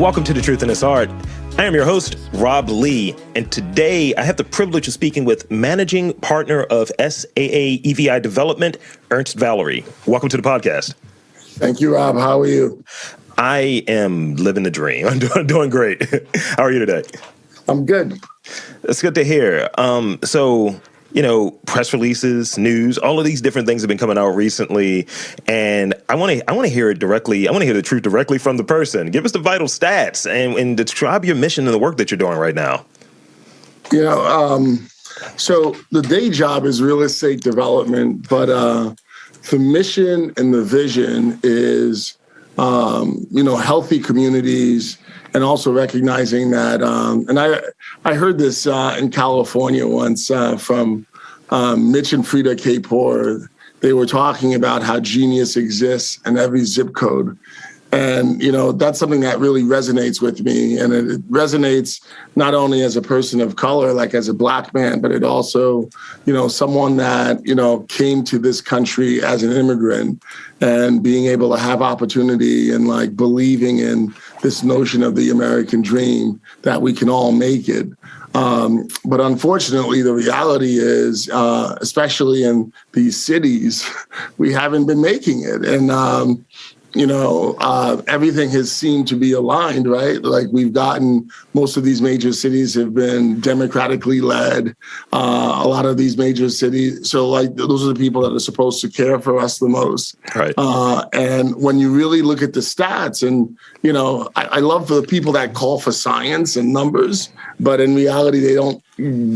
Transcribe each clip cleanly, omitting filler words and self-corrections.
Welcome to The Truth in Its Art. I am your host, Rob Lee, and today I have the privilege of speaking with managing partner of SAA EVI Development, Ernst Valery. Welcome to the podcast. Thank you, Rob. How are you? I am living the dream. I'm doing great. How are you today? I'm good. That's good to hear. Press releases, news, all of these different things have been coming out recently, and I want to hear it directly. I want to hear the truth directly from the person. Give us the vital stats and describe your mission and the work that you're doing right now. So the day job is real estate development, but the mission and the vision is, healthy communities. And also recognizing that, and I heard this in California once from Mitch and Frida Kapor. They were talking about how genius exists in every zip code. And, that's something that really resonates with me. And it resonates not only as a person of color, like as a Black man, but it also, someone that, came to this country as an immigrant and being able to have opportunity and like believing in this notion of the American dream that we can all make it. But unfortunately, the reality is, especially in these cities, we haven't been making it. And, everything has seemed to be aligned, right? Like most of these major cities have been democratically led. A lot of these major cities. So like those are the people that are supposed to care for us the most. Right. And when you really look at the stats and, I love the people that call for science and numbers, but in reality, they don't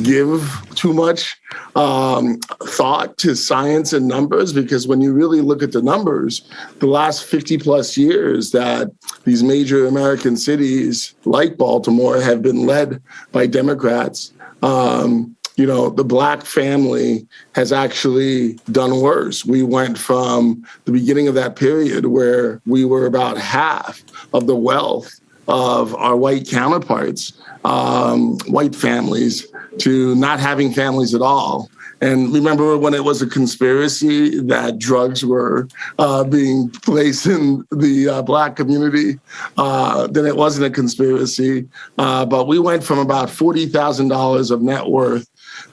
give too much thought to science and numbers, because when you really look at the numbers, the last 50 plus years that these major American cities like Baltimore have been led by Democrats, the Black family has actually done worse. We went from the beginning of that period where we were about half of the wealth of our white counterparts, white families, to not having families at all. And remember when it was a conspiracy that drugs were being placed in the Black community? Then it wasn't a conspiracy. But we went from about $40,000 of net worth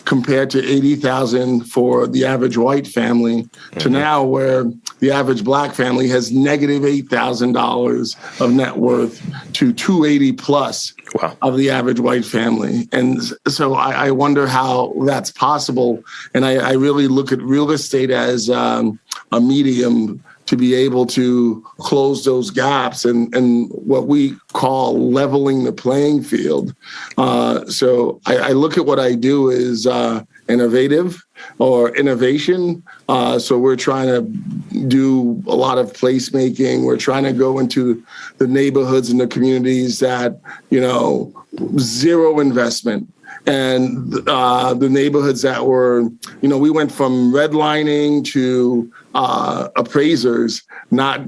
compared to $80,000 for the average white family to now where the average Black family has negative $8,000 of net worth to $280 plus of the average white family. And so I wonder how that's possible. And I really look at real estate as a medium to be able to close those gaps and what we call leveling the playing field. So I look at what I do as innovative or innovation. So we're trying to do a lot of placemaking. We're trying to go into the neighborhoods and the communities that, zero investment. And the neighborhoods that were, we went from redlining to appraisers, not,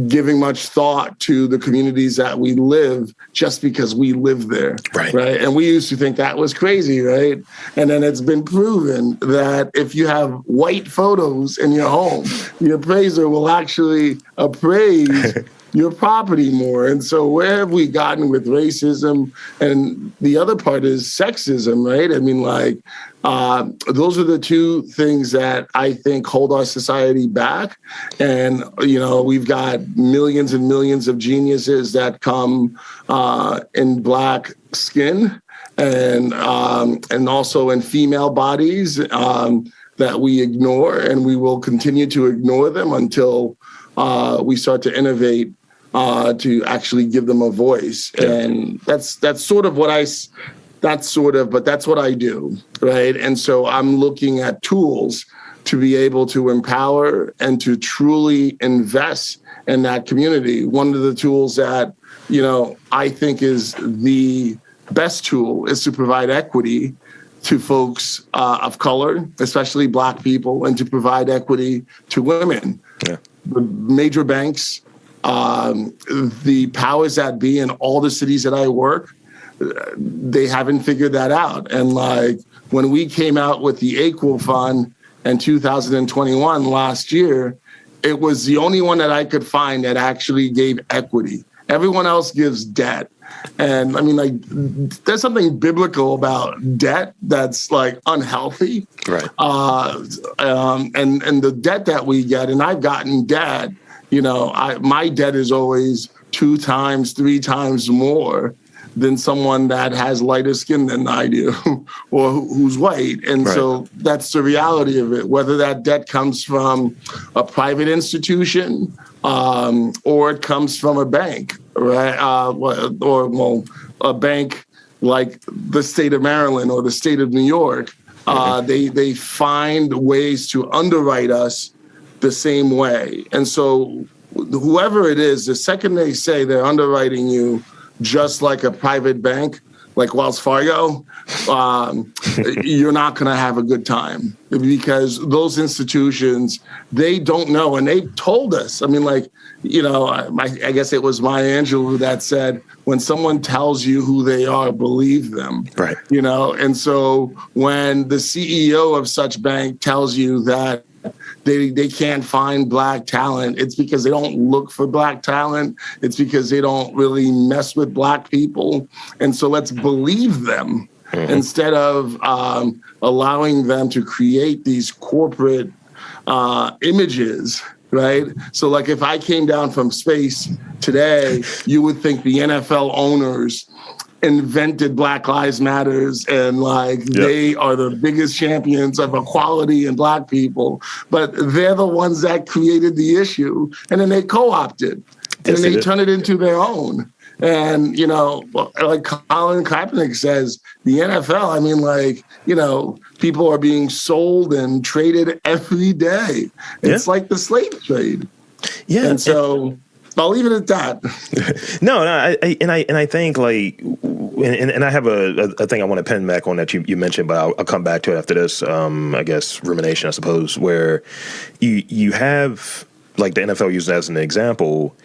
giving much thought to the communities that we live just because we live there. Right. And we used to think that was crazy. Right. And then it's been proven that if you have white photos in your home, the appraiser will actually appraise your property more. And so where have we gotten with racism? And the other part is sexism, right? I mean, those are the two things that I think hold our society back. And, we've got millions and millions of geniuses that come in Black skin and also in female bodies that we ignore, and we will continue to ignore them until we start to innovate to actually give them a voice. Yeah. And that's sort of what but that's what I do, right? And so I'm looking at tools to be able to empower and to truly invest in that community. One of the tools that, I think is the best tool is to provide equity to folks of color, especially Black people, and to provide equity to women. Yeah. The major banks, the powers that be in all the cities that I work, they haven't figured that out. And when we came out with the Equal Fund in 2021 last year, it was the only one that I could find that actually gave equity. Everyone else gives debt. And I mean, like, there's something biblical about debt that's like unhealthy. Right. And the debt that we get, and I've gotten debt, my debt is always 2 times, 3 times more than someone that has lighter skin than I do or who's white. And so that's the reality of it, whether that debt comes from a private institution or it comes from a bank, right? Or a bank like the state of Maryland or the state of New York. They find ways to underwrite us the same way. And so whoever it is, the second they say they're underwriting you just like a private bank, like Wells Fargo, you're not going to have a good time, because those institutions, they don't know. And they told us, I mean, like, I guess it was Maya Angelou that said, when someone tells you who they are, believe them. Right. And so when the CEO of such bank tells you that they can't find Black talent, it's because they don't look for Black talent. It's because they don't really mess with Black people. And so let's believe them instead of allowing them to create these corporate images, right? So like if I came down from space today, you would think the NFL owners invented Black Lives Matters and they are the biggest champions of equality and Black people, but they're the ones that created the issue, and then they co-opted and then they turn it into their own. And, like Colin Kaepernick says, the NFL, I mean, people are being sold and traded every day. It's like the slave trade. Yeah. And so I'll leave it at that. No, I think and I have a thing I want to pin back on that you mentioned, but I'll come back to it after this. I guess rumination, I suppose, where you have like the NFL used as an example.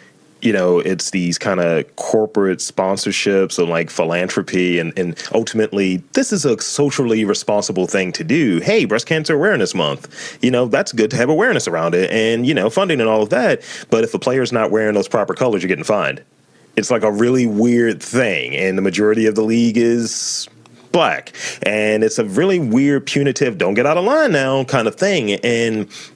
It's these kind of corporate sponsorships and like philanthropy, and ultimately this is a socially responsible thing to do. Hey, Breast Cancer Awareness Month, that's good to have awareness around it and, funding and all of that. But if a player's not wearing those proper colors, you're getting fined. It's like a really weird thing. And the majority of the league is Black, and it's a really weird, punitive, don't get out of line now kind of thing.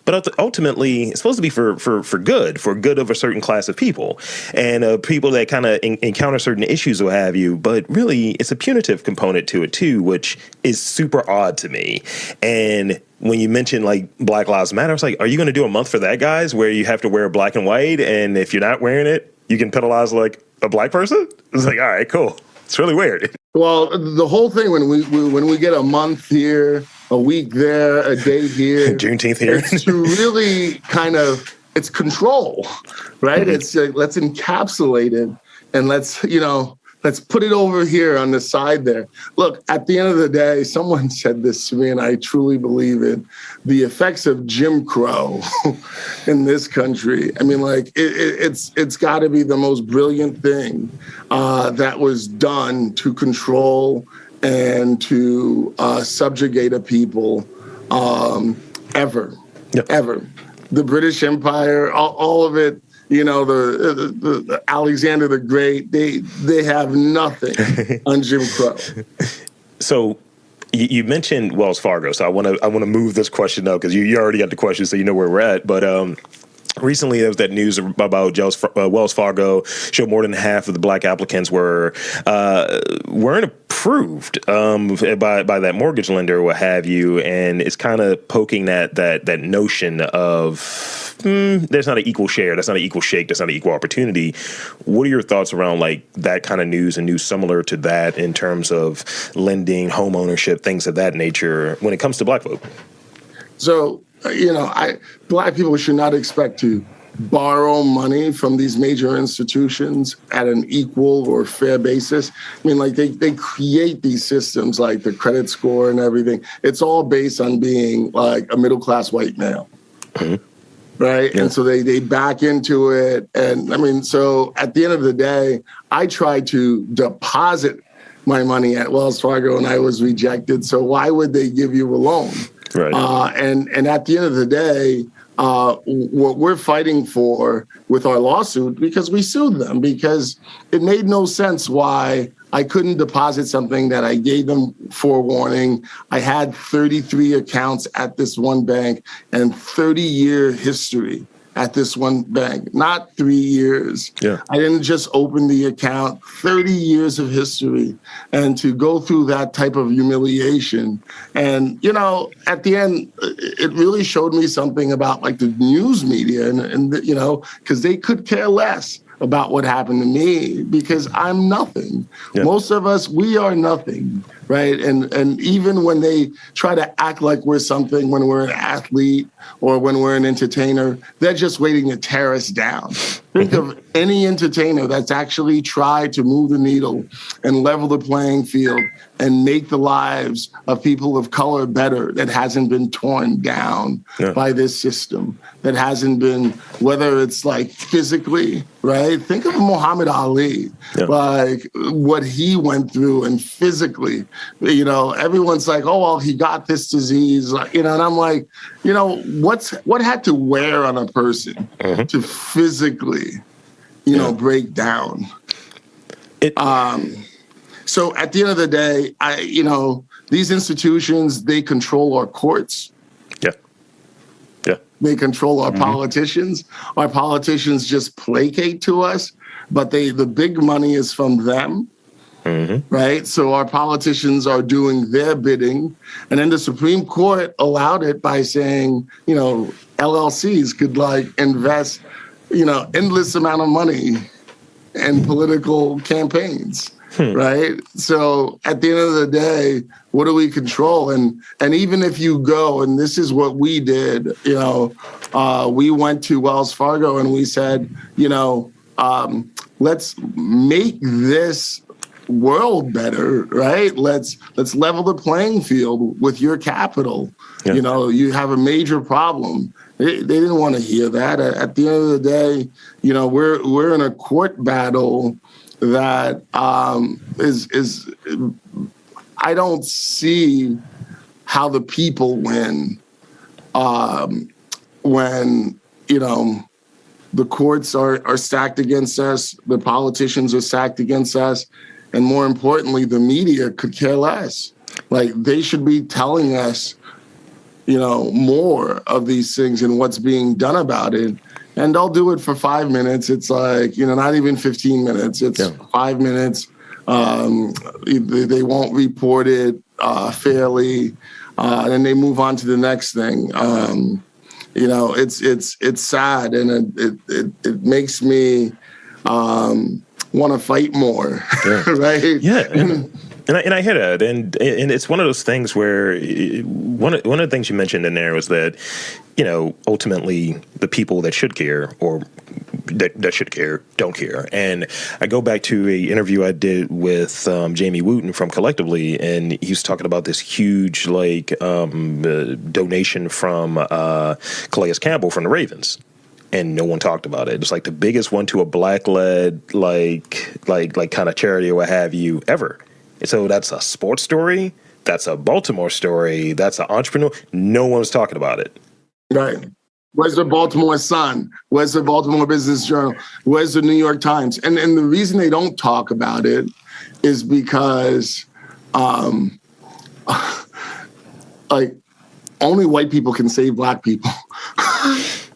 But ultimately, it's supposed to be for good of a certain class of people, and people that kind of encounter certain issues or have you. But really, it's a punitive component to it too, which is super odd to me. And when you mention like Black Lives Matter, it's like, are you going to do a month for that, guys, where you have to wear black and white, and if you're not wearing it, you can penalize like a Black person? It's like, all right, cool. It's really weird. Well, the whole thing, when we get a month here, a week there, a day here, Juneteenth here, it's to really it's control, right? It's let's encapsulate it and let's put it over here on the side there. Look, at the end of the day, someone said this to me, and I truly believe it. The effects of Jim Crow in this country. I mean, it's got to be the most brilliant thing that was done to control and to subjugate a people ever. The British Empire, all of it. The Alexander the Great, they have nothing on Jim Crow. So you mentioned Wells Fargo, so I want to move this question up because you already got the question, so you know where we're at. But recently, there was that news about Wells Fargo showed more than half of the Black applicants weren't approved by that mortgage lender or what have you, and it's kind of poking that notion of there's not an equal share, that's not an equal shake, that's not an equal opportunity. What are your thoughts around like that kind of news and news similar to that in terms of lending, home ownership, things of that nature when it comes to Black folk? So, Black people should not expect to borrow money from these major institutions at an equal or fair basis. I mean, they create these systems like the credit score and everything. It's all based on being like a middle-class white male. Mm-hmm. Right. Yeah. And so they back into it. And I mean, so at the end of the day, I tried to deposit my money at Wells Fargo and I was rejected. So why would they give you a loan? Right. And at the end of the day, what we're fighting for with our lawsuit, because we sued them, because it made no sense why I couldn't deposit something that I gave them forewarning. I had 33 accounts at this one bank and 30-year history at this one bank, not 3 years. Yeah. I didn't just open the account, 30 years of history. And to go through that type of humiliation. And, you know, at the end, it really showed me something about like the news media and you know, because they could care less about what happened to me because I'm nothing. Yeah. Most of us, we are nothing, right? And even when they try to act like we're something, when we're an athlete or when we're an entertainer, they're just waiting to tear us down. Think of any entertainer that's actually tried to move the needle and level the playing field and make the lives of people of color better, that hasn't been torn down by this system, that hasn't been, whether it's like physically, right? Think of Muhammad Ali, like what he went through, and physically, you know, everyone's like, oh, well, he got this disease, you know, and I'm like, you know, what had to wear on a person to physically, you know, break down? So at the end of the day, you know, these institutions, they control our courts. Yeah. They control our politicians. Our politicians just placate to us, but the big money is from them. Right? So our politicians are doing their bidding. And then the Supreme Court allowed it by saying, you know, LLCs could like invest, you know, endless amount of money in political campaigns. Right. So at the end of the day, what do we control? And even if you go, and this is what we did, you know, we went to Wells Fargo and we said, you know, let's make this world better, right? Let's level the playing field with your capital. You know, you have a major problem. They didn't want to hear that. At the end of the day, you know, we're in a court battle that is I don't see how the people win when, you know, the courts are stacked against us, the politicians are stacked against us, and more importantly, the media could care less. Like, they should be telling us, you know, more of these things and what's being done about it. And they'll do it for 5 minutes. It's like, you know, not even 15 minutes. It's 5 minutes. They won't report it fairly. And then they move on to the next thing. You know, it's sad, and it makes me want to fight more, right? Yeah. And I hear that, and it's one of those things where one of the things you mentioned in there was that, you know, ultimately the people that should care or that should care don't care. And I go back to a interview I did with Jamie Wooten from Collectively, and he was talking about this huge donation from Calais Campbell from the Ravens. And no one talked about it. It's like the biggest one to a black-led like kind of charity or what have you ever. And so that's a sports story. That's a Baltimore story. That's an entrepreneur. No one's talking about it. Right. Where's the Baltimore Sun? Where's the Baltimore Business Journal? Where's the New York Times? And the reason they don't talk about it is because like only white people can save black people.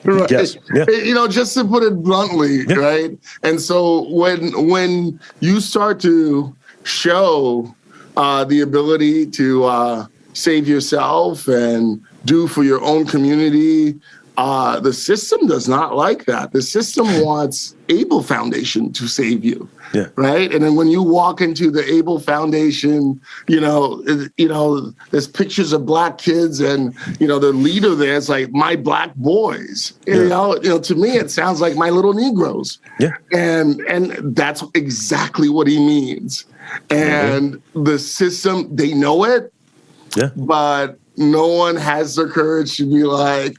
Right. Yes. Yeah. You know, just to put it bluntly, right? And so when you start to show the ability to save yourself and do for your own community, the system does not like that. The system wants Able Foundation to save you, right? And then when you walk into the Able Foundation, you know, there's pictures of black kids, and you know the leader there is like, my black boys. You know, to me it sounds like my little Negroes. And that's exactly what he means. And the system, they know it, but no one has the courage to be like,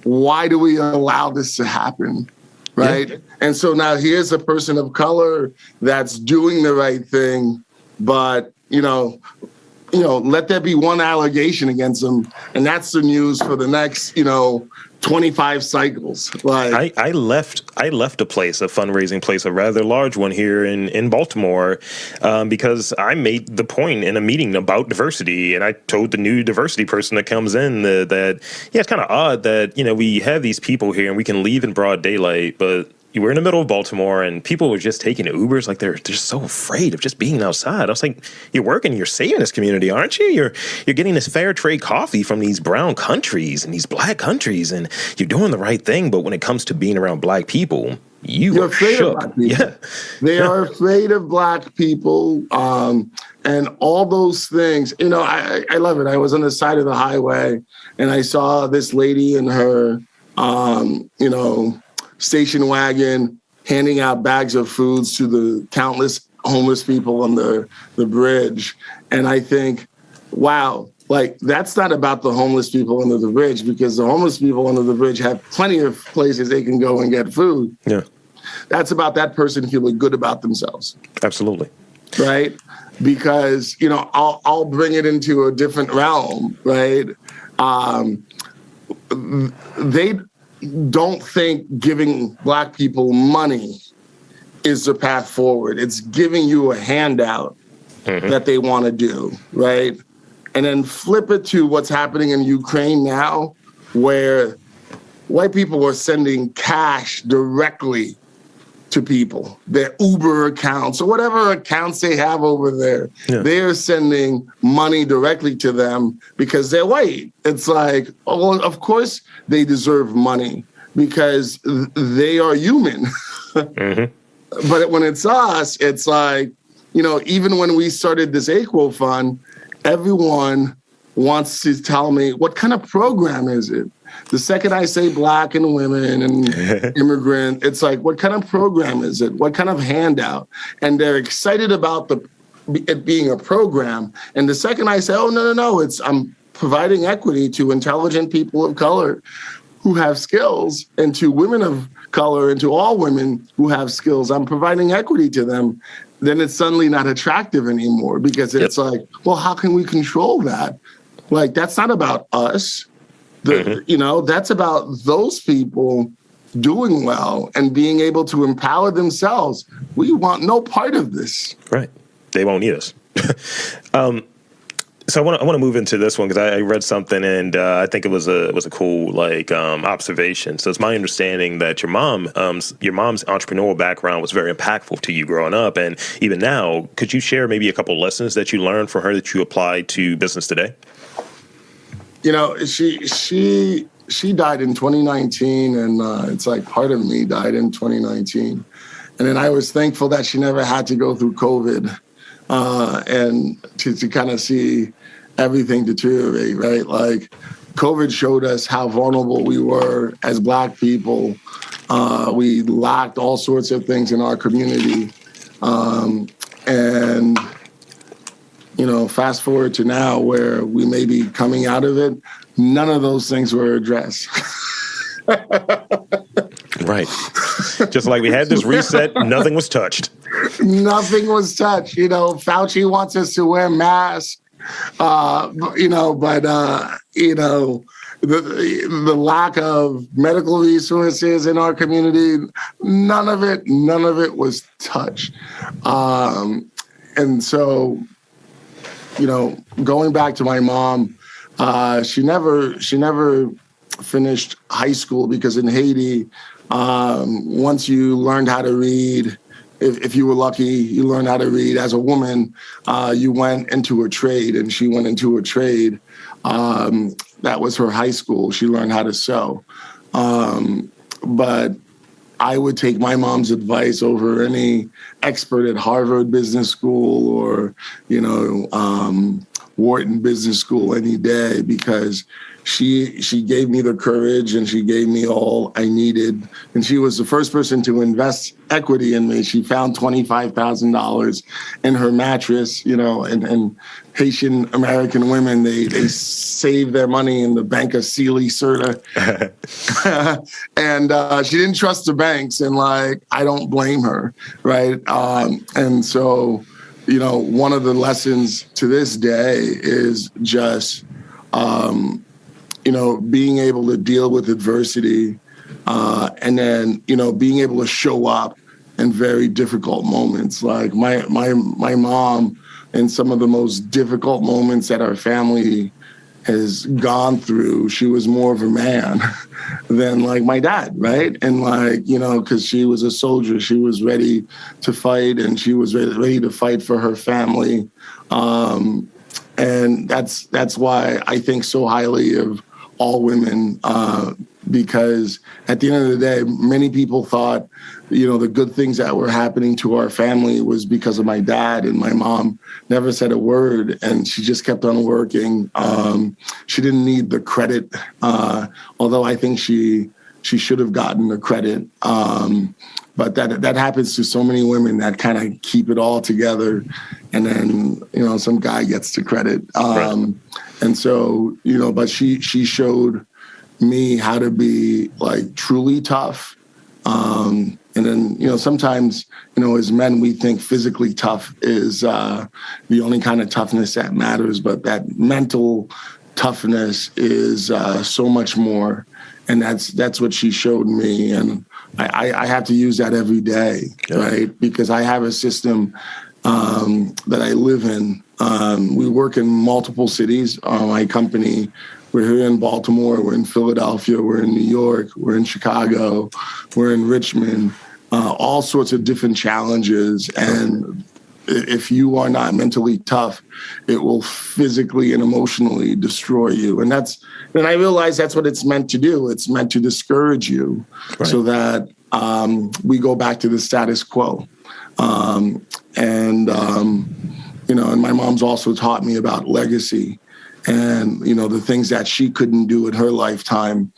why do we allow this to happen, right? And so now here's a person of color that's doing the right thing, but, you know, let there be one allegation against them, and that's the news for the next, 25 cycles. Like I left a place, a fundraising place, a rather large one here in Baltimore, because I made the point in a meeting about diversity, and I told the new diversity person that comes in that it's kind of odd that we have these people here and we can leave in broad daylight, but we're in the middle of Baltimore and people were just taking Ubers. Like they're just so afraid of just being outside. I was like, you're working, you're saving this community, aren't you? You're getting this fair trade coffee from these brown countries and these black countries, and you're doing the right thing. But when it comes to being around black people, you're afraid shook. of black people. Yeah. They are afraid of black people, and all those things. I love it. I was on the side of the highway and I saw this lady in her, station wagon handing out bags of foods to the countless homeless people on the bridge. And I think, wow, like that's not about the homeless people under the bridge, because the homeless people under the bridge have plenty of places they can go and get food. Yeah. That's about that person feeling good about themselves. Absolutely. Right? Because, I'll bring it into a different realm, right? They don't think giving black people money is the path forward. It's giving you a handout that they want to do, right? And then flip it to what's happening in Ukraine now, where white people are sending cash directly to people, their Uber accounts or whatever accounts they have over there. Yeah. They're sending money directly to them because they're white. It's like, oh, well, of course they deserve money because they are human. But when it's us, it's like, even when we started this Equal Fund, everyone wants to tell me, what kind of program is it? The second I say black and women and immigrant, it's like, what kind of program is it? What kind of handout? And they're excited about it being a program. And the second I say, oh, no, I'm providing equity to intelligent people of color who have skills, and to women of color, and to all women who have skills, I'm providing equity to them, then it's suddenly not attractive anymore, because it's like, well, how can we control that? Like, that's not about us. That's about those people doing well and being able to empower themselves. We want no part of this. Right. They won't need us. So I want to move into this one because I read something and I think it was a cool observation. So it's my understanding that your mom's entrepreneurial background was very impactful to you growing up, and even now, could you share maybe a couple lessons that you learned from her that you apply to business today? She died in 2019, and it's like part of me died in 2019, and then I was thankful that she never had to go through COVID. And to kind of see everything deteriorate, right? Like COVID showed us how vulnerable we were as Black people. We lacked all sorts of things in our community. And, fast forward to now where we may be coming out of it, none of those things were addressed. Right. Just like we had this reset, nothing was touched. Nothing was touched. Fauci wants us to wear masks, the lack of medical resources in our community, none of it was touched. And so, going back to my mom, she never finished high school because in Haiti, once you learned how to read, if you were lucky, you learned how to read as a woman, you went into a trade, and she went into a trade. That was her high school. She learned how to sew. But I would take my mom's advice over any expert at Harvard Business School or, Wharton Business School any day, because she gave me the courage and she gave me all I needed. And she was the first person to invest equity in me. She found $25,000 in her mattress, and Haitian American women, they save their money in the Bank of Sealy Serta. And she didn't trust the banks, and I don't blame her. Right. And so one of the lessons to this day is just, being able to deal with adversity, and then, being able to show up in very difficult moments. Like my mom, in some of the most difficult moments that our family has gone through, she was more of a man than like my dad, right? And because she was a soldier, she was ready to fight, and she was ready to fight for her family. And that's why I think so highly of all women, because at the end of the day, many people thought, the good things that were happening to our family was because of my dad, and my mom never said a word, and she just kept on working. She didn't need the credit, although I think she should have gotten the credit. But that happens to so many women that kind of keep it all together, and then some guy gets the credit. Right. And so but she showed me how to be like truly tough. And then, sometimes, as men, we think physically tough is the only kind of toughness that matters, but that mental toughness is so much more. And that's what she showed me. And I have to use that every day, right? Because I have a system that I live in. We work in multiple cities. My company, we're here in Baltimore, we're in Philadelphia, we're in New York, we're in Chicago, we're in Richmond, all sorts of different challenges. And if you are not mentally tough, it will physically and emotionally destroy you. And I realize that's what it's meant to do. It's meant to discourage you, right, so that we go back to the status quo. And my mom's also taught me about legacy. And, the things that she couldn't do in her lifetime,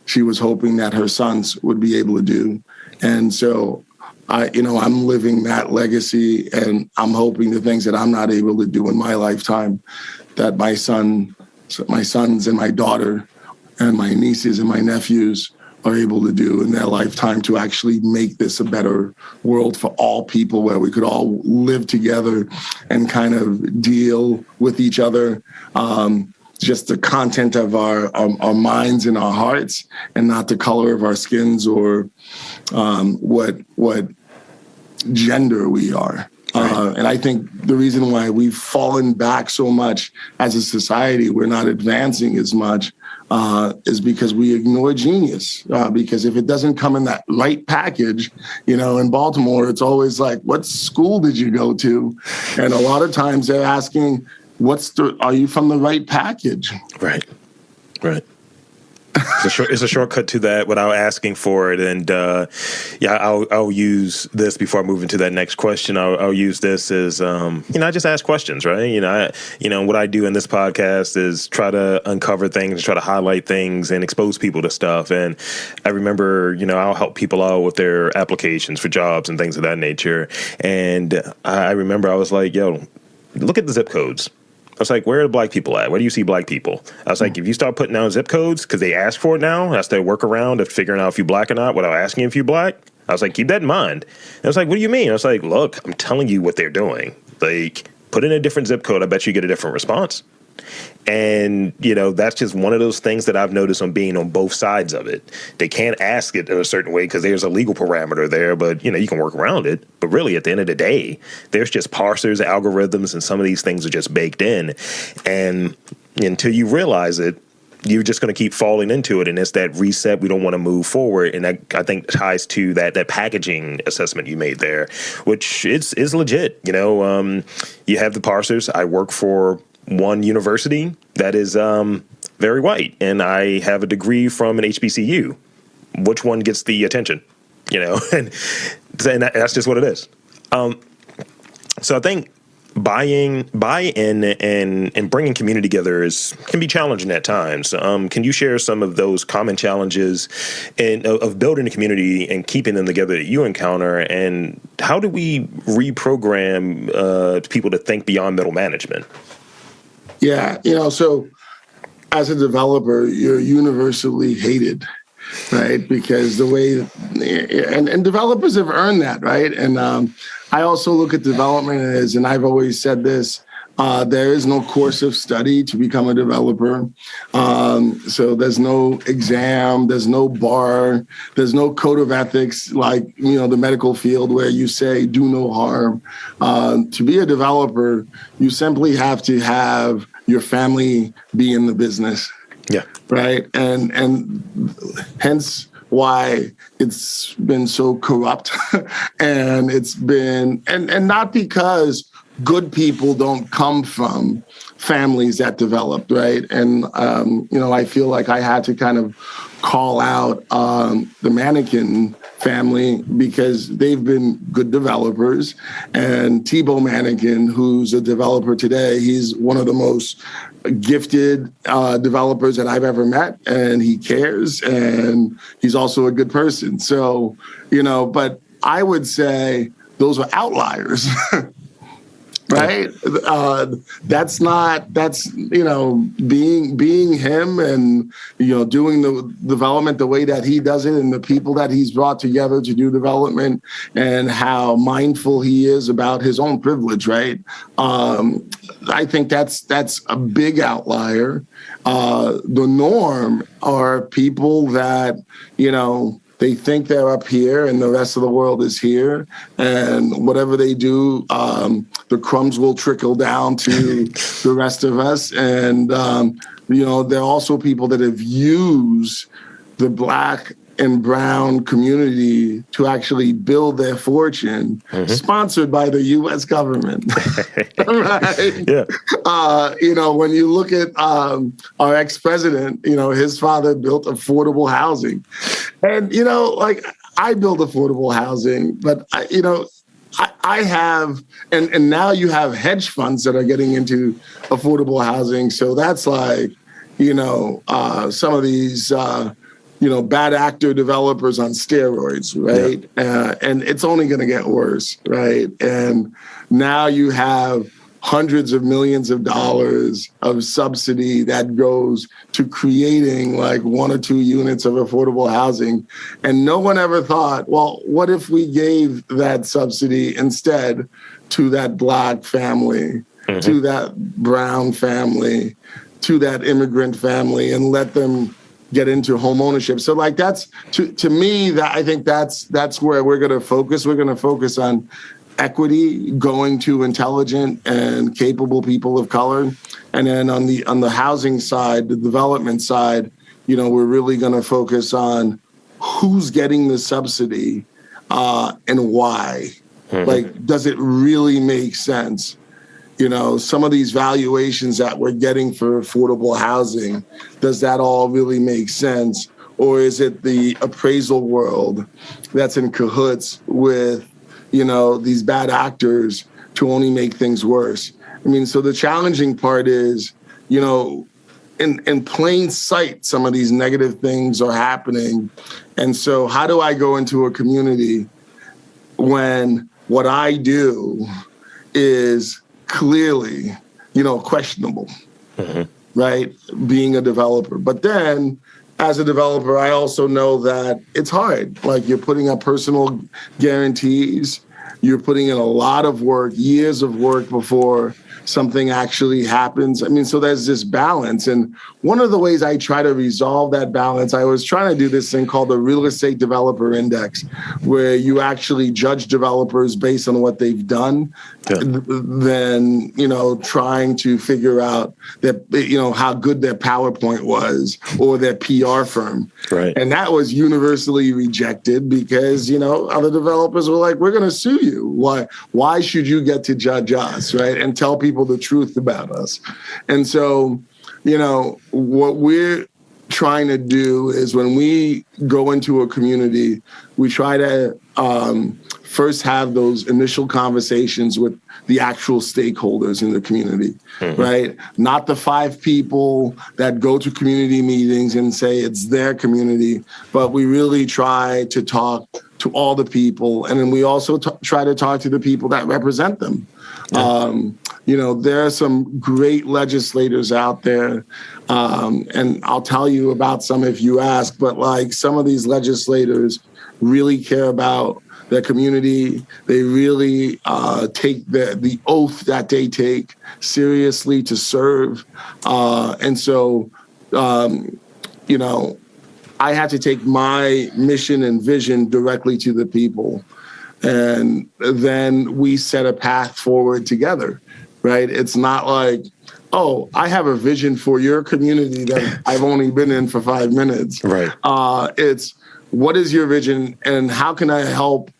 she was hoping that her sons would be able to do. And so, I'm living that legacy, and I'm hoping the things that I'm not able to do in my lifetime, that my sons and my daughter and my nieces and my nephews are able to do in their lifetime, to actually make this a better world for all people, where we could all live together and kind of deal with each other, just the content of our minds and our hearts, and not the color of our skins or what gender we are. And I think the reason why we've fallen back so much as a society, we're not advancing as much, is because we ignore genius. Because if it doesn't come in that right package, in Baltimore, it's always like, what school did you go to? And a lot of times they're asking, are you from the right package? Right. It's a shortcut to that without asking for it. And I'll use this before I move into that next question. I'll use this as, I just ask questions, right? What I do in this podcast is try to uncover things, try to highlight things, and expose people to stuff. And I remember, I'll help people out with their applications for jobs and things of that nature. And I remember I was like, look at the zip codes. I was like, where are the black people at? Where do you see black people? I was like, if you start putting down zip codes, because they ask for it now, that's their workaround of figuring out if you're black or not without asking if you're black. I was like, keep that in mind. And I was like, what do you mean? I was like, look, I'm telling you what they're doing. Like, put in a different zip code. I bet you get a different response. And, that's just one of those things that I've noticed on being on both sides of it. They can't ask it in a certain way because there's a legal parameter there, but, you can work around it. But really, at the end of the day, there's just parsers, algorithms, and some of these things are just baked in. And until you realize it, you're just going to keep falling into it. And it's that reset. We don't want to move forward. And that, I think, ties to that packaging assessment you made there, which is legit. You have the parsers. I work for one university that is very white, and I have a degree from an HBCU. Which one gets the attention? And that's just what it is. So I think buy-in and bringing community together can be challenging at times. Can you share some of those common challenges of building a community and keeping them together that you encounter, and how do we reprogram people to think beyond middle management? Yeah, so as a developer, you're universally hated, right? Because the way, and developers have earned that, right? And I also look at development as, and I've always said this, there is no course of study to become a developer. So there's no exam, there's no bar, there's no code of ethics like, the medical field where you say do no harm. To be a developer, you simply have to have your family be in the business. Yeah. Right. And hence why it's been so corrupt. And it's been, and not because good people don't come from families that developed, right? And, I feel like I had to kind of call out the Mannequin family because they've been good developers. And Thibault Mannequin, who's a developer today, he's one of the most gifted developers that I've ever met, and he cares, and he's also a good person. So, but I would say those are outliers. Right. That's being him and, doing the development the way that he does it and the people that he's brought together to do development and how mindful he is about his own privilege. Right. I think that's a big outlier. The norm are people that, they think they're up here and the rest of the world is here. And whatever they do, the crumbs will trickle down to the rest of us. And, there are also people that have used the Black and brown community to actually build their fortune, sponsored by the U.S. government. Right? Yeah. When you look at our ex-president, his father built affordable housing. And, I build affordable housing, but, I have, and now you have hedge funds that are getting into affordable housing. So that's like, some of these, bad actor developers on steroids, right? Yeah. And it's only going to get worse, right? And now you have hundreds of millions of dollars of subsidy that goes to creating like 1 or 2 units of affordable housing. And no one ever thought, well, what if we gave that subsidy instead to that Black family, to that brown family, to that immigrant family, and let them get into home ownership? So like that's to me, that I think that's where we're going to focus. We're going to focus on equity, going to intelligent and capable people of color. And then on the housing side, the development side, we're really going to focus on who's getting the subsidy and why. Like, does it really make sense? Some of these valuations that we're getting for affordable housing, does that all really make sense? Or is it the appraisal world that's in cahoots with, these bad actors to only make things worse? I mean, so the challenging part is, in plain sight, some of these negative things are happening. And so how do I go into a community when what I do is clearly, questionable, right? Being a developer. But then as a developer, I also know that it's hard. Like, you're putting up personal guarantees. You're putting in a lot of work, years of work before something actually happens. I mean, so there's this balance. And one of the ways I try to resolve that balance, I was trying to do this thing called the Real Estate Developer Index, where you actually judge developers based on what they've done, than, trying to figure out that, how good their PowerPoint was or their PR firm. Right. And that was universally rejected because, other developers were like, we're going to sue you. Why should you get to judge us, right? And tell people the truth about us. And so, what we're trying to do is when we go into a community, we try to first have those initial conversations with the actual stakeholders in the community, right? Not the 5 people that go to community meetings and say it's their community, but we really try to talk to all the people. And then we also try to talk to the people that represent them. There are some great legislators out there, and I'll tell you about some if you ask, but like some of these legislators really care about their community. They really take the oath that they take seriously to serve. And so, you know, I had to take my mission and vision directly to the people. And then we set a path forward together, right? It's not like, oh, I have a vision for your community that I've only been in for 5 minutes. Right. It's, what is your vision and how can I help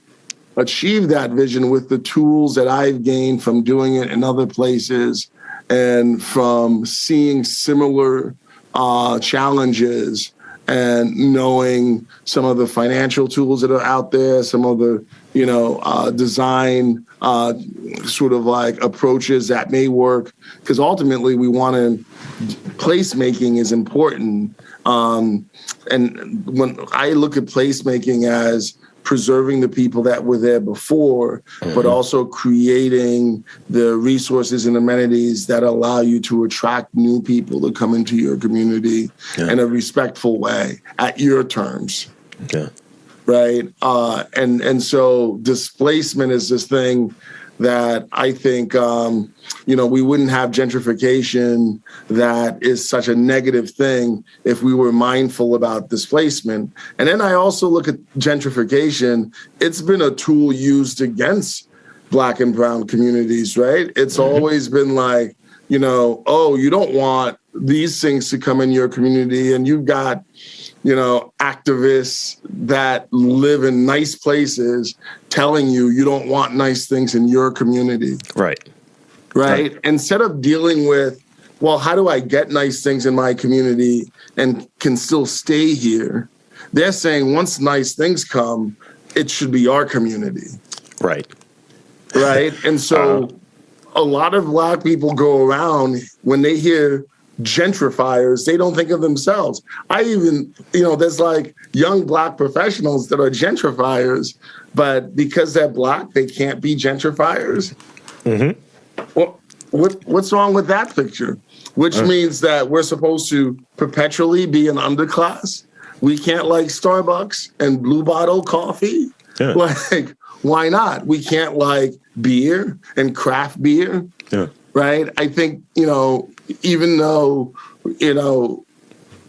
achieve that vision with the tools that I've gained from doing it in other places and from seeing similar challenges and knowing some of the financial tools that are out there, some of the, you know, design sort of like approaches that may work. Because ultimately we want to, placemaking is important. And when I look at placemaking as preserving the people that were there before, but also creating the resources and amenities that allow you to attract new people to come into your community in a respectful way at your terms. Yeah. Right. And so displacement is this thing that I think, you know, we wouldn't have gentrification that is such a negative thing if we were mindful about displacement. And then I also look at gentrification. It's been a tool used against Black and brown communities, right? It's always been like, you know, oh, you don't want these things to come in your community, and you've got, you know, activists that live in nice places telling you you don't want nice things in your community. Right. Instead of dealing with, well, how do I get nice things in my community and can still stay here? They're saying once nice things come, it should be our community. Right. And so a lot of Black people go around, when they hear gentrifiers, they don't think of themselves. I even, you know, there's like young Black professionals that are gentrifiers, but because they're Black, they can't be gentrifiers. Well, what's wrong with that picture? Which means that we're supposed to perpetually be an underclass. We can't like Starbucks and Blue Bottle coffee. Like, why not? We can't like beer and craft beer. Right? I think, you know, even though, you know,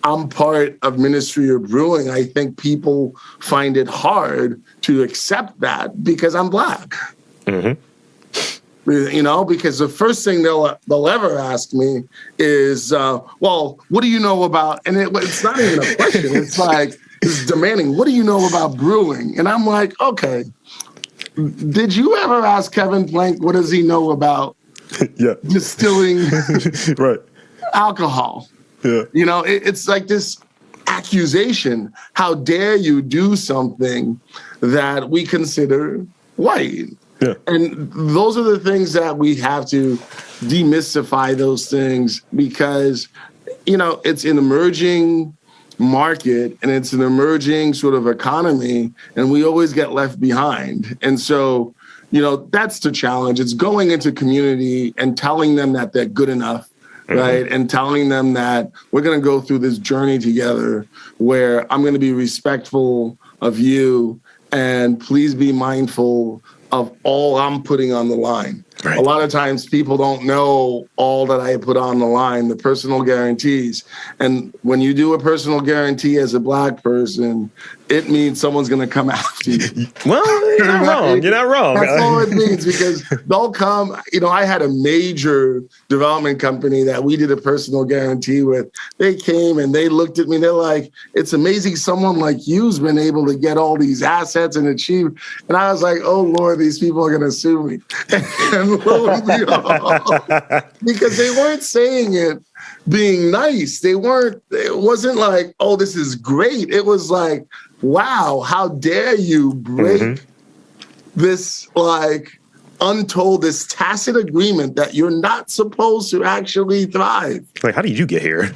I'm part of Ministry of Brewing, I think people find it hard to accept that because I'm Black. You know, because the first thing they'll ever ask me is, well, what do you know about, and it's not even a question, it's like, it's demanding, what do you know about brewing? And I'm like, okay, did you ever ask Kevin Plank, what does he know about distilling alcohol? You know, it's like this accusation. How dare you do something that we consider white? And those are the things that we have to demystify those things, because, you know, it's an emerging market and it's an emerging sort of economy, and we always get left behind. And so, you know, that's the challenge. It's going into community and telling them that they're good enough, right? And telling them that we're going to go through this journey together where I'm going to be respectful of you, and please be mindful of all I'm putting on the line. A lot of times people don't know all that I put on the line, the personal guarantees. And when you do a personal guarantee as a Black person, it means someone's going to come after you. Well, you're not wrong. You're not wrong. That's all it means, because they'll come. You know, I had a major development company that we did a personal guarantee with. They came and they looked at me. They're like, it's amazing someone like you's been able to get all these assets and achieve. And I was like, oh, Lord, these people are going to sue me. And lo and behold, because they weren't saying it being nice. It wasn't like, oh, this is great. It was like, wow, how dare you break this like untold, this tacit agreement that you're not supposed to actually thrive. Like, how did you get here?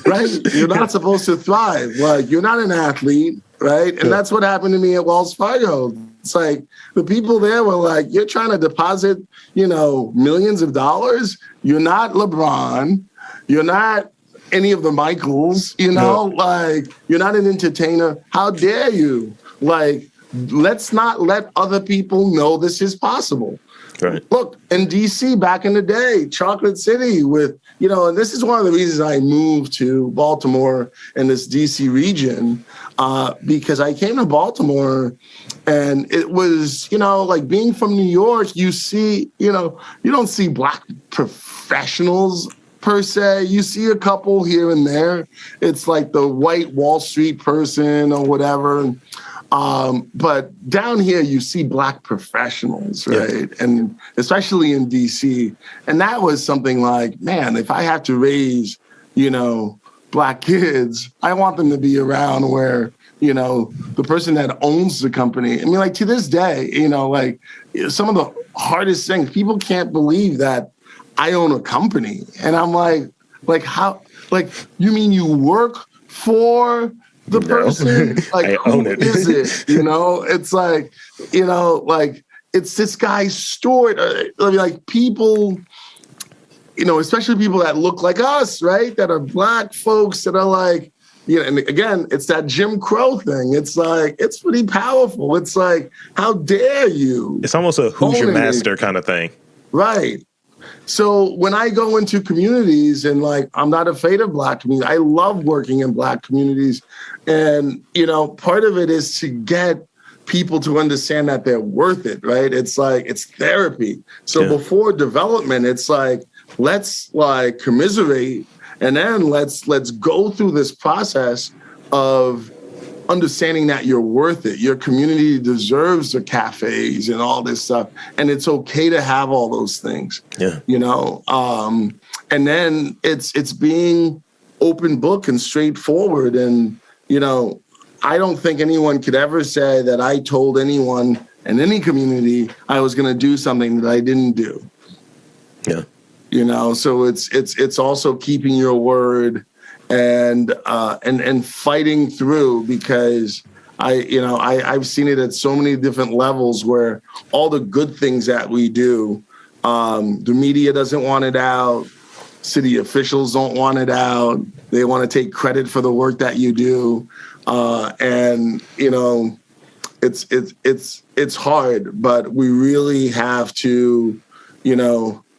Right? You're not supposed to thrive. Like, you're not an athlete, right? And that's what happened to me at Wells Fargo. It's like the people there were like, you're trying to deposit, you know, millions of dollars. You're not LeBron. You're not any of the Michaels, you know, like, you're not an entertainer. How dare you, like, let's not let other people know this is possible. Right. Look, in DC back in the day, Chocolate City with, and this is one of the reasons I moved to Baltimore and this DC region, because I came to Baltimore and it was, like being from New York, you see, you don't see Black professionals per se. You see a couple here and there. It's like the white Wall Street person or whatever. But down here, you see Black professionals, right? Yeah. And especially in DC. And that was something like, man, if I have to raise, Black kids, I want them to be around where, the person that owns the company. I mean, like to this day, like some of the hardest things, people can't believe that I own a company. And I'm like how, like, you mean you work for the person? Like, I own it. Is it? It's like, like it's this guy's story. Like people, especially people that look like us, right? That are Black folks that are like, and again, it's that Jim Crow thing. It's like, it's pretty powerful. It's like, how dare you? It's almost a who's your master kind of thing. Right. So when I go into communities and like, I'm not afraid of Black communities. I love working in Black communities. And, part of it is to get people to understand that they're worth it, right? It's like, it's therapy. So before development, it's like, let's like commiserate. And then let's go through this process of understanding that you're worth it. Your community deserves the cafes and all this stuff. And it's okay to have all those things, and then it's being open book and straightforward. And, I don't think anyone could ever say that I told anyone in any community I was going to do something that I didn't do. Yeah. So it's also keeping your word and fighting through, because I've seen it at so many different levels where all the good things that we do, the media doesn't want it out, city officials don't want it out, they want to take credit for the work that you do, and it's hard, but we really have to,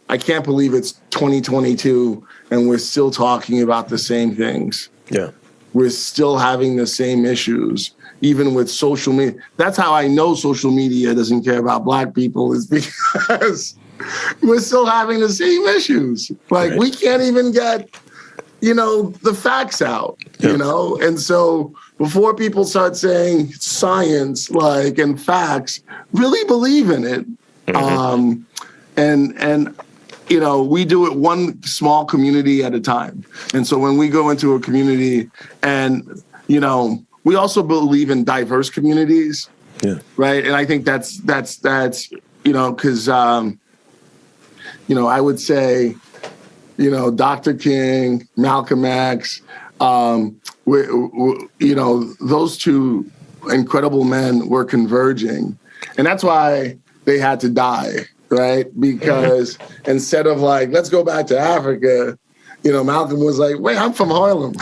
I can't believe it's 2022 and we're still talking about the same things. Yeah. We're still having the same issues, even with social media. That's how I know social media doesn't care about Black people, is because we're still having the same issues. Like, we can't even get, the facts out, And so before people start saying science, like, and facts, really believe in it. Mm-hmm. And we do it one small community at a time. And so when we go into a community and, we also believe in diverse communities. Yeah. Right. And I think that's, because, I would say, Dr. King, Malcolm X, those two incredible men were converging. And that's why they had to die. Right? Because instead of like, let's go back to Africa, Malcolm was like, wait, I'm from Harlem.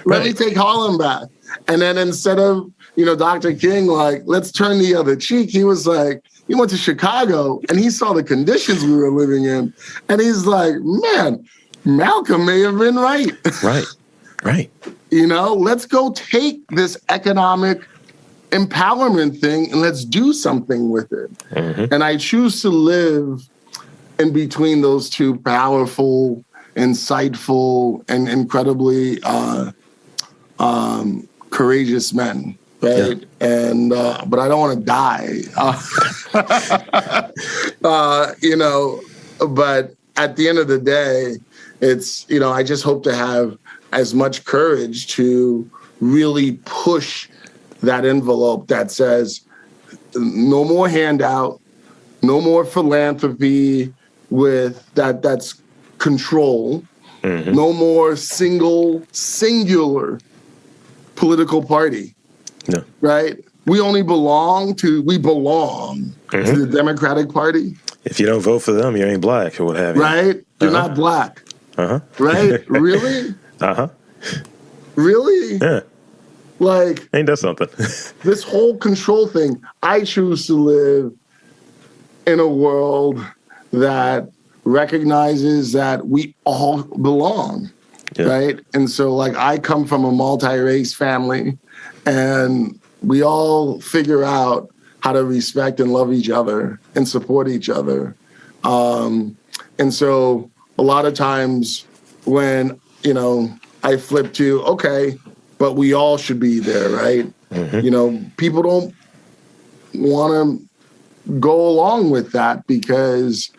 Let me take Harlem back. And then instead of, Dr. King, like, let's turn the other cheek, he was like, he went to Chicago and he saw the conditions we were living in. And he's like, man, Malcolm may have been right. Right. Let's go take this economic empowerment thing and let's do something with it. Mm-hmm. And I choose to live in between those two powerful, insightful, and incredibly courageous men. Right. Yeah. And but I don't want to die. But at the end of the day, it's, I just hope to have as much courage to really push that envelope that says no more handout, no more philanthropy with that's control, no more singular political party. No. Right? We belong to the Democratic Party. If you don't vote for them, you ain't Black or what have you. Right? You're not Black. Right? Really? Uh-huh. Really? Yeah. Like, ain't that something? this whole control thing, I choose to live in a world that recognizes that we all belong, right? And so, like, I come from a multi-race family, and we all figure out how to respect and love each other and support each other. And so a lot of times when, I flip to, okay, but we all should be there, right? People don't want to go along with that because,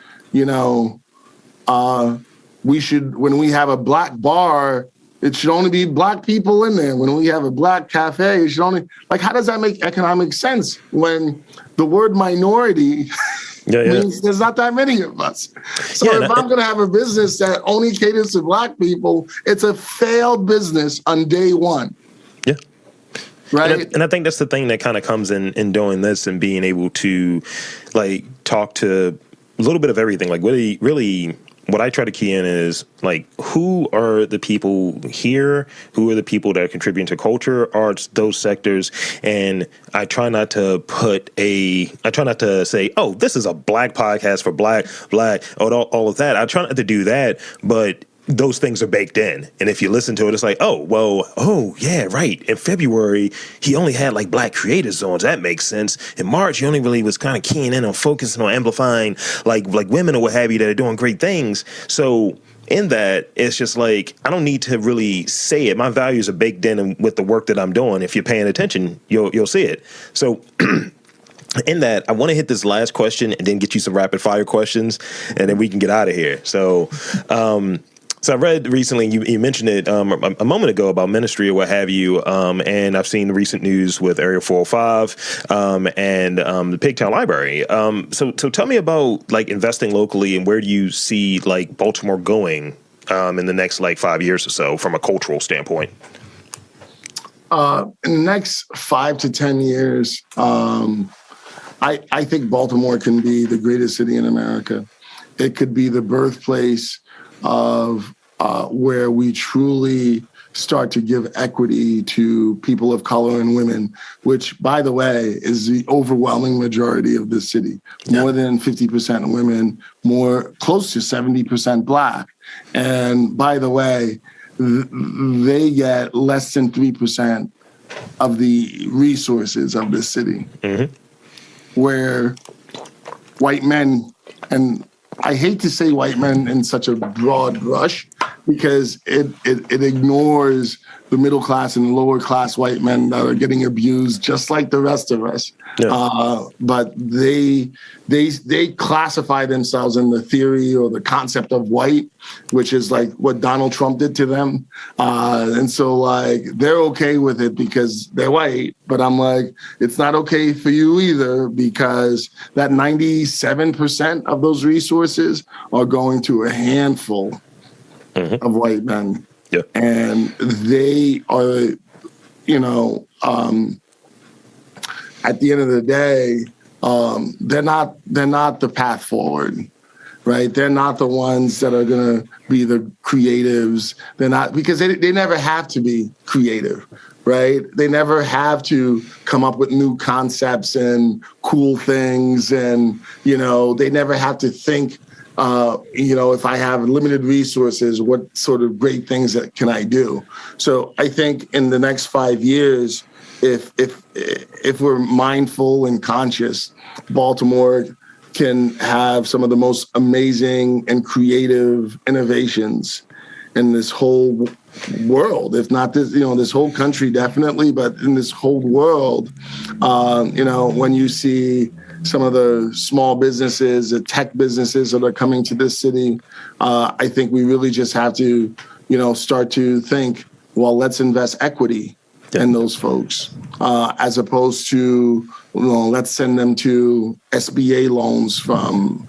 we should, when we have a black bar, it should only be black people in there. When we have a black cafe, it should only, like, how does that make economic sense when the word minority means there's not that many of us? So if I'm going to have a business that only caters to black people, it's a failed business on day one. Yeah. Right. And I think that's the thing that kind of comes in doing this and being able to, like, talk to a little bit of everything. Like, really what I try to key in is, like, who are the people here? Who are the people that are contributing to culture, arts, those sectors? And I try not to say, oh, this is a black podcast for black, all of that. I try not to do that, but those things are baked in. And if you listen to it, it's like, oh, yeah, right. In February, he only had, like, black creator zones. That makes sense. In March, he only really was kind of keying in on focusing on amplifying, like women or what have you that are doing great things. So in that, it's just like, I don't need to really say it. My values are baked in with the work that I'm doing. If you're paying attention, you'll see it. So in that, I want to hit this last question and then get you some rapid fire questions, and then we can get out of here. So I read recently, you mentioned it a moment ago about ministry or what have you, and I've seen the recent news with Area 405 and the Pigtown Library. So tell me about, like, investing locally, and where do you see, like, Baltimore going in the next, like, 5 years or so from a cultural standpoint? In the next 5 to 10 years, I think Baltimore can be the greatest city in America. It could be the birthplace of where we truly start to give equity to people of color and women, which, by the way, is the overwhelming majority of the city. More than 50% women, close to 70% black. And by the way, they get less than 3% of the resources of the city, where white men, and I hate to say white men in such a broad brush because it ignores the middle class and lower class white men that are getting abused just like the rest of us. But they classify themselves in the theory or the concept of white, which is like what Donald Trump did to them. And so, like, they're okay with it because they're white. But I'm like, it's not okay for you either, because that 97% of those resources are going to a handful of white men. And they are, at the end of the day, they're not the path forward, right? They're not the ones that are going to be the creatives. They're not, because they never have to be creative, right? They never have to come up with new concepts and cool things. And, they never have to think, if I have limited resources, what sort of great things that can I do? So I think in the next 5 years, if we're mindful and conscious, Baltimore can have some of the most amazing and creative innovations in this whole world, if not this, this whole country, definitely, but in this whole world. When you see some of the small businesses, the tech businesses that are coming to this city, I think we really just have to, start to think, well, let's invest equity in those folks, as opposed to, let's send them to SBA loans from,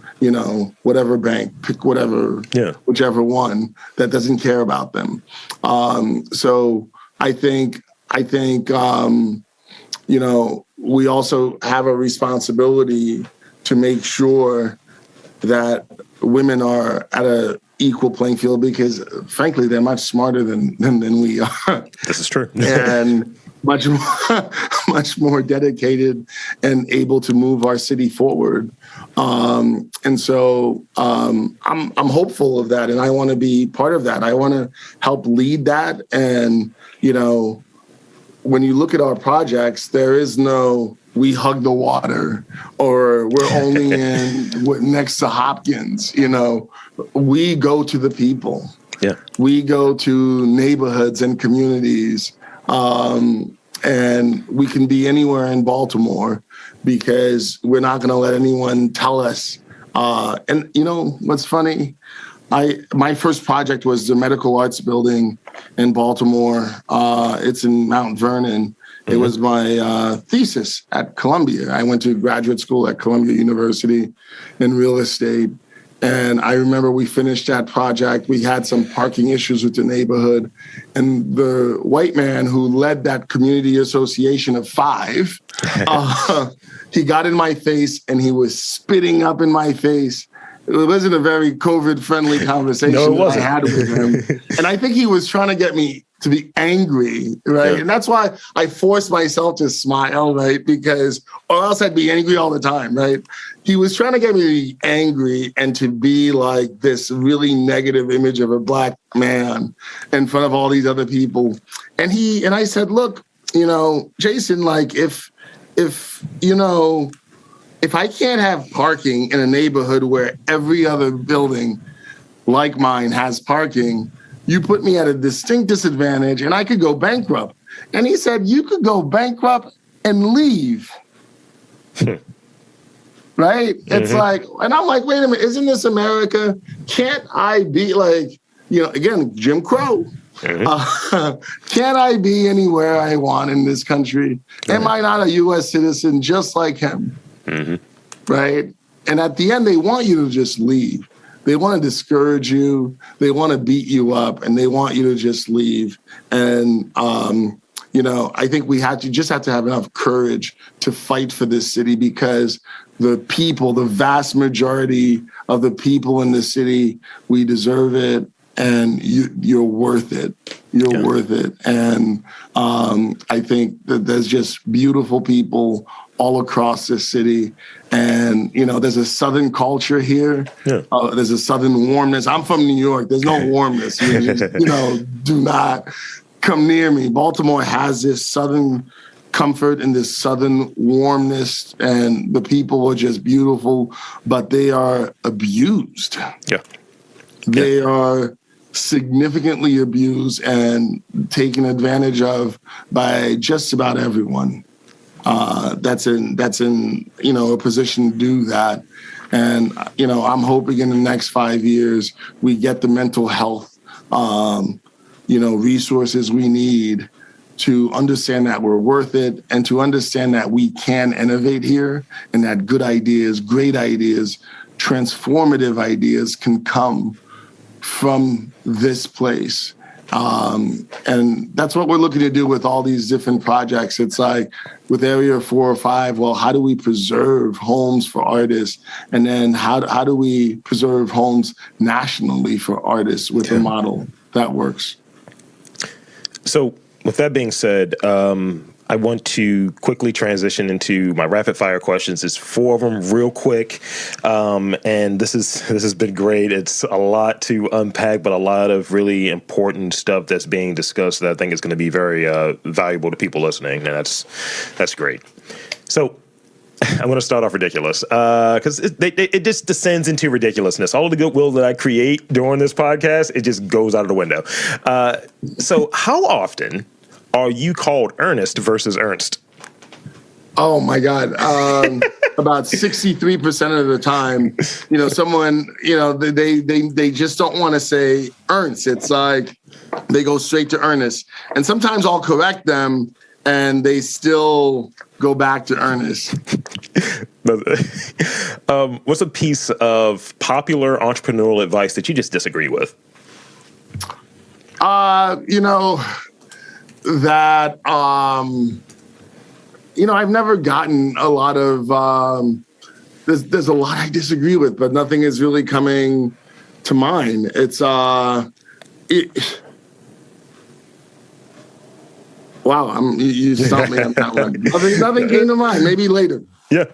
whatever bank, pick whichever one that doesn't care about them. So I think, we also have a responsibility to make sure that women are at an equal playing field, because frankly, they're much smarter than we are. This is true. And much more, much more dedicated and able to move our city forward. And so I'm hopeful of that, and I want to be part of that. I want to help lead that. And when you look at our projects, there is no we hug the water or we're only next to Hopkins. We go to the people. Yeah, we go to neighborhoods and communities. And we can be anywhere in Baltimore because we're not going to let anyone tell us. And what's funny? My first project was the Medical Arts Building in Baltimore. It's in Mount Vernon. It was my thesis at Columbia. I went to graduate school at Columbia University in real estate. And I remember we finished that project. We had some parking issues with the neighborhood. And the white man who led that community association of 5, he got in my face and he was spitting up in my face. It wasn't a very COVID-friendly conversation that I had with him. And I think he was trying to get me to be angry, right? Yeah. And that's why I forced myself to smile, right? Or else I'd be angry all the time, right? He was trying to get me to be angry and to be like this really negative image of a Black man in front of all these other people. And I said, look, Jason, like if I can't have parking in a neighborhood where every other building like mine has parking, you put me at a distinct disadvantage and I could go bankrupt. And he said, you could go bankrupt and leave. Right? It's like, and I'm like, wait a minute, isn't this America? Can't I be like, again, Jim Crow. Can't I be anywhere I want in this country? Am I not a U.S. citizen just like him? Right? And at the end, they want you to just leave. They want to discourage you. They want to beat you up, and they want you to just leave. And, I think we just have to have enough courage to fight for this city because the people, the vast majority of the people in the city, we deserve it. And you're worth it. You're worth it. And I think that there's just beautiful people all across this city. And, there's a Southern culture here. Yeah. There's a Southern warmness. I'm from New York. There's no warmness. Do not come near me. Baltimore has this Southern comfort and this Southern warmness, and the people are just beautiful, but they are abused. Yeah. They are significantly abused and taken advantage of by just about everyone that's in a position to do that. And I'm hoping in the next 5 years we get the mental health resources we need to understand that we're worth it and to understand that we can innovate here and that good ideas, great ideas, transformative ideas can come from this place. And that's what we're looking to do with all these different projects. It's like with Area 4 or 5, well, how do we preserve homes for artists? And then how do we preserve homes nationally for artists with a model that works? So with that being said, I want to quickly transition into my rapid fire questions. It's 4 of them real quick. And this has been great. It's a lot to unpack, but a lot of really important stuff that's being discussed that I think is going to be very valuable to people listening. And that's great. So I'm going to start off ridiculous because it just descends into ridiculousness. All of the goodwill that I create during this podcast, it just goes out of the window. So how often are you called Ernest versus Ernst? Oh my God. About 63% of the time, someone, they just don't want to say Ernst. It's like they go straight to Ernest. And sometimes I'll correct them and they still go back to Ernest. What's a piece of popular entrepreneurial advice that you just disagree with? That, I've never gotten a lot of, there's a lot I disagree with, but nothing is really coming to mind. It's, Wow, you stumped me on that one. Nothing came to mind. Maybe later. Yeah.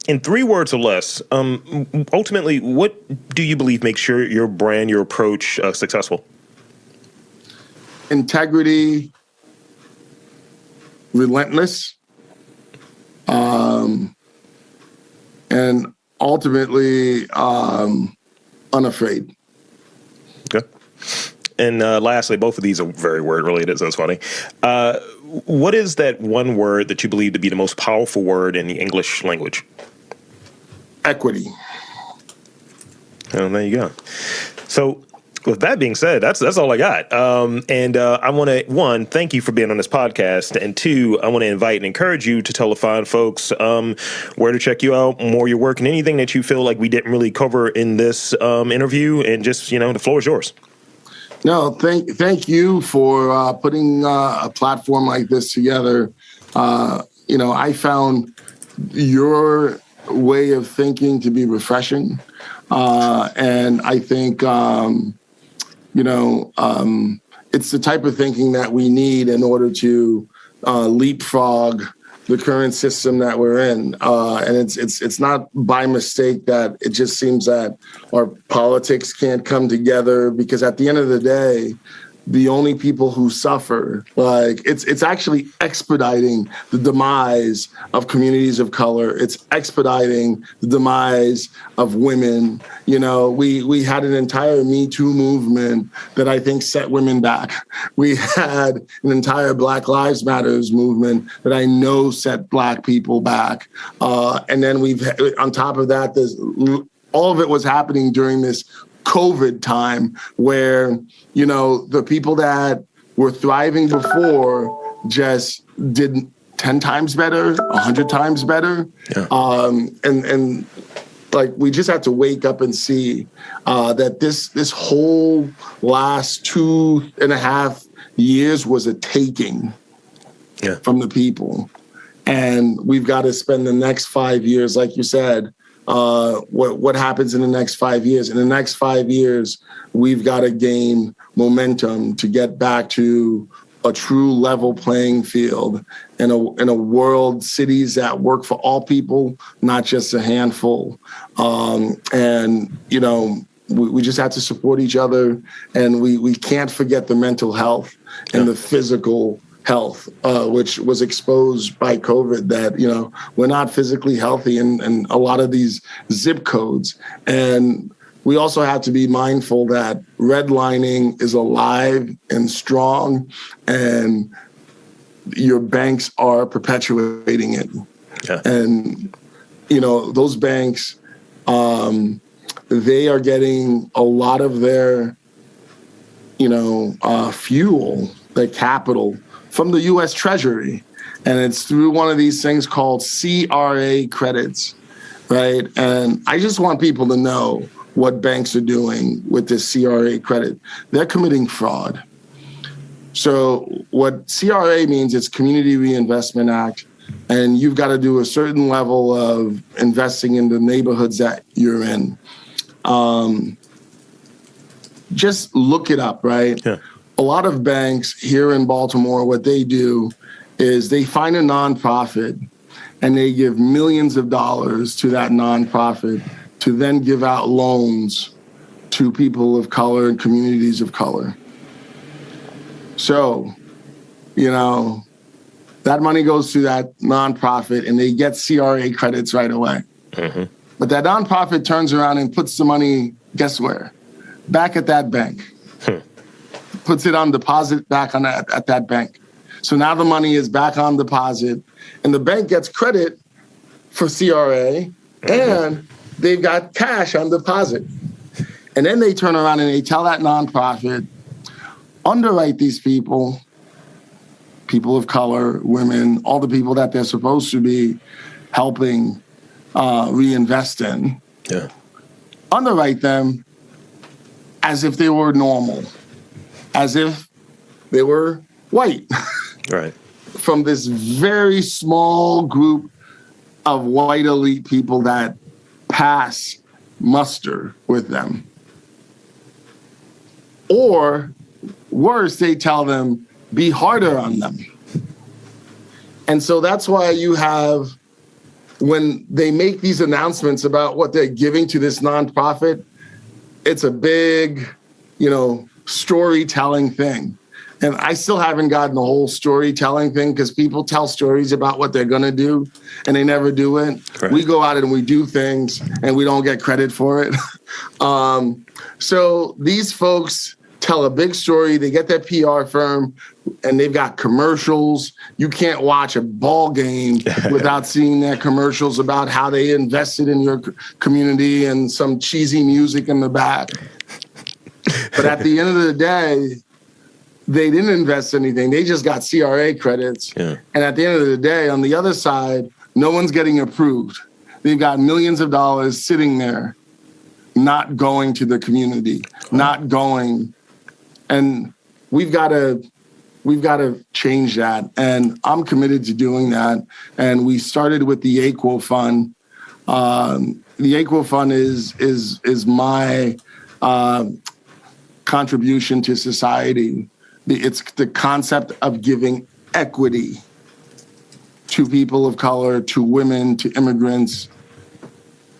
In 3 words or less, ultimately, what do you believe makes your brand, your approach successful? Integrity, relentless, and ultimately unafraid. Okay. And lastly, both of these are very word related, so that's funny. What is that one word that you believe to be the most powerful word in the English language? Equity. Oh, there you go. So with that being said, that's all I got. And I want to, 1, thank you for being on this podcast. And 2, I want to invite and encourage you to tell the fine folks where to check you out, more your work, and anything that you feel like we didn't really cover in this interview. And just, the floor is yours. No, thank you for putting a platform like this together. I found your way of thinking to be refreshing. And I think, it's the type of thinking that we need in order to leapfrog the current system that we're in. And it's not by mistake that it just seems that our politics can't come together, because at the end of the day, the only people who suffer, it's actually expediting the demise of communities of color. It's expediting the demise of women. We had an entire Me Too movement that I think set women back. We had an entire Black Lives Matters movement that I know set Black people back. And then on top of that, all of it was happening during this COVID time where, the people that were thriving before just did 10 times better, 100 times better. Yeah. And we just have to wake up and see that this whole last 2.5 years was a taking from the people. And we've got to spend the next 5 years, like you said, what happens in the next 5 years. In the next 5 years, we've got to gain momentum to get back to a true level playing field in a world, cities that work for all people, not just a handful. We just have to support each other, and we can't forget the mental health and the physical health, which was exposed by COVID, that, we're not physically healthy in a lot of these zip codes. And we also have to be mindful that redlining is alive and strong, and your banks are perpetuating it. Yeah. And, those banks, they are getting a lot of their, fuel, their capital from the U.S. Treasury. And it's through one of these things called CRA credits, right? And I just want people to know what banks are doing with this CRA credit. They're committing fraud. So what CRA means, it's Community Reinvestment Act, and you've got to do a certain level of investing in the neighborhoods that you're in. Just look it up, right? Yeah. A lot of banks here in Baltimore, what they do is they find a nonprofit and they give millions of dollars to that nonprofit to then give out loans to people of color and communities of color. So, that money goes to that nonprofit and they get CRA credits right away. Mm-hmm. But that nonprofit turns around and puts the money, guess where? Back at that bank. Puts it on deposit back at that bank. So now the money is back on deposit, and the bank gets credit for CRA, and they've got cash on deposit. And then they turn around and they tell that nonprofit, underwrite these people of color, women, all the people that they're supposed to be helping reinvest in. Yeah. Underwrite them as if they were normal, as if they were white. Right. From this very small group of white elite people that pass muster with them. Or worse, they tell them, be harder on them. And so that's why you have, when they make these announcements about what they're giving to this nonprofit, it's a big, storytelling thing. And I still haven't gotten the whole storytelling thing, because people tell stories about what they're going to do and they never do it. Right. We go out and we do things and we don't get credit for it. So these folks tell a big story. They get their PR firm and they've got commercials. You can't watch a ball game without seeing their commercials about how they invested in your community and some cheesy music in the back. But at the end of the day, they didn't invest anything. They just got CRA credits. Yeah. And at the end of the day, on the other side, no one's getting approved. They've got millions of dollars sitting there, not going to the community, not going. And we've got to change that. And I'm committed to doing that. And we started with the Equal Fund. The Equal Fund is my contribution to society. It's the concept of giving equity to people of color, to women, to immigrants,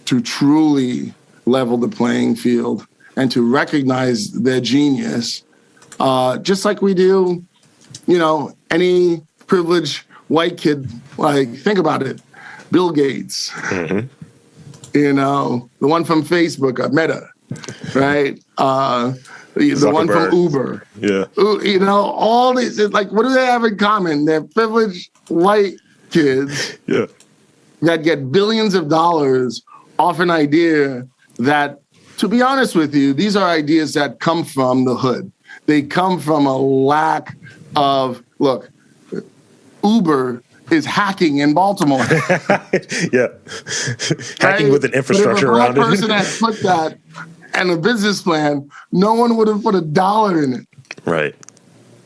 to truly level the playing field and to recognize their genius, just like we do, any privileged white kid. Like, think about it, Bill Gates, the one from Facebook, Meta, right? The one from Uber. Yeah. All these, like, what do they have in common? They're privileged white kids that get billions of dollars off an idea that, to be honest with you, these are ideas that come from the hood. They come from a lack of, look, Uber is hacking in Baltimore. Yeah. Hacking with an infrastructure around it. If a black person had put that and a business plan, no one would have put $1 in it. Right.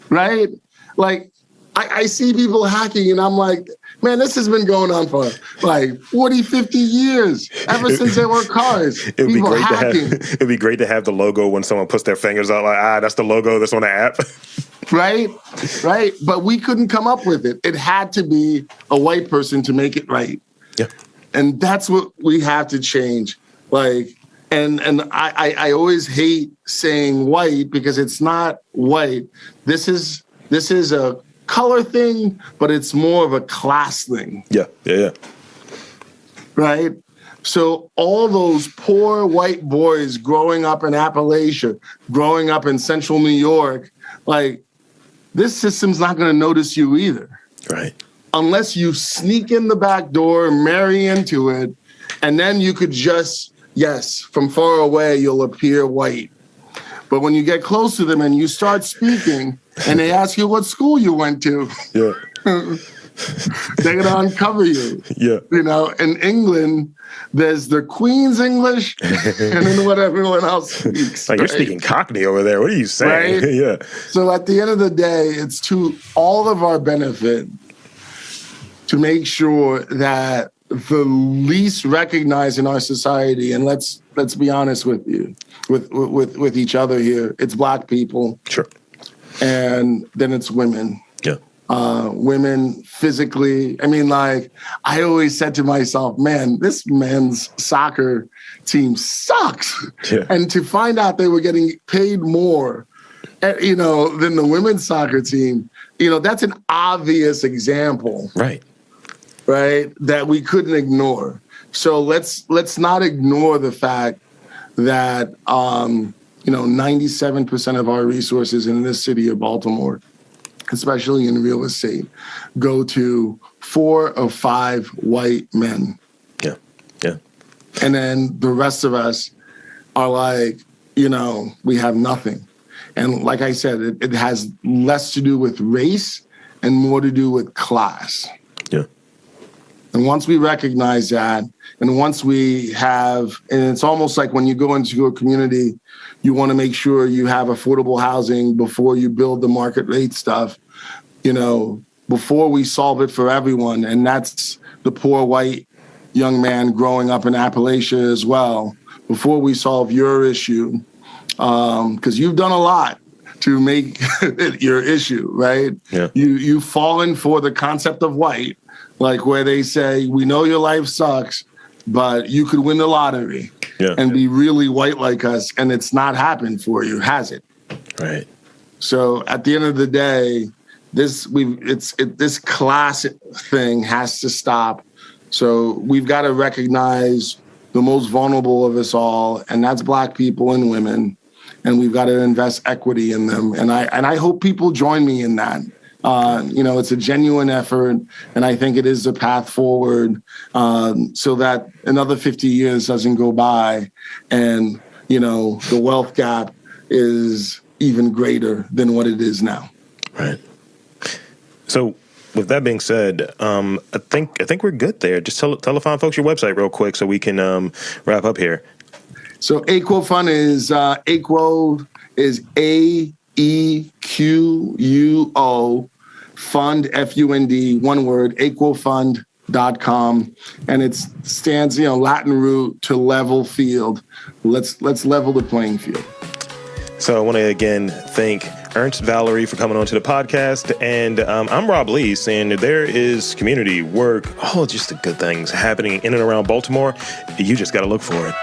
Right? Like, I see people hacking and I'm like, man, this has been going on for like 40, 50 years, ever since there were cars. It'd be great to have the logo when someone puts their fingers out, like, that's the logo that's on the app. Right. But we couldn't come up with it. It had to be a white person to make it right. Yeah. And that's what we have to change. Like, and I always hate saying white because it's not white. This is a color thing, but it's more of a class thing. Yeah. Right? So all those poor white boys growing up in Appalachia, growing up in central New York, like, this system's not going to notice you either. Right. Unless you sneak in the back door, marry into it, and then you could just, yes, from far away, you'll appear white. But when you get close to them and you start speaking and they ask you what school you went to, they're going to uncover you. Yeah. In England, there's the Queen's English and then what everyone else speaks. Like, you're speaking Cockney over there. What are you saying? Right? Yeah. So at the end of the day, it's to all of our benefit to make sure that the least recognized in our society, and let's be honest with you, with each other here, it's Black people. Sure. And then it's women. Yeah. Women physically. I mean, like, I always said to myself, man, this men's soccer team sucks. Yeah. And to find out they were getting paid more, than the women's soccer team, that's an obvious example. Right. Right. That we couldn't ignore. So let's not ignore the fact that, 97% of our resources in this city of Baltimore, especially in real estate, go to 4 or 5 white men. Yeah. And then the rest of us are like, we have nothing. And like I said, it has less to do with race and more to do with class. Yeah. And once we recognize that, and once we have, and it's almost like when you go into a community, you want to make sure you have affordable housing before you build the market rate stuff, before we solve it for everyone. And that's the poor white young man growing up in Appalachia as well, before we solve your issue, because you've done a lot. to make it your issue, right? Yeah. You've fallen for the concept of white, like where they say, we know your life sucks, but you could win the lottery and be really white like us, and it's not happened for you, has it? Right. So at the end of the day, this class thing has to stop. So we've got to recognize the most vulnerable of us all, and that's Black people and women, and we've got to invest equity in them. And I hope people join me in that. It's a genuine effort, and I think it is the path forward, so that another 50 years doesn't go by, and the wealth gap is even greater than what it is now. Right. So, with that being said, I think we're good there. Just tell the fine folks your website real quick so we can wrap up here. So AEQO Fund is AEQO is AEQUO Fund, FUND, one word, AEQOfund.com, and it stands Latin root to level field. Let's level the playing field. So I want to again thank Ernst Valery for coming on to the podcast. And I'm Rob Lee, saying that there is community, work, all just the good things happening in and around Baltimore. You just got to look for it.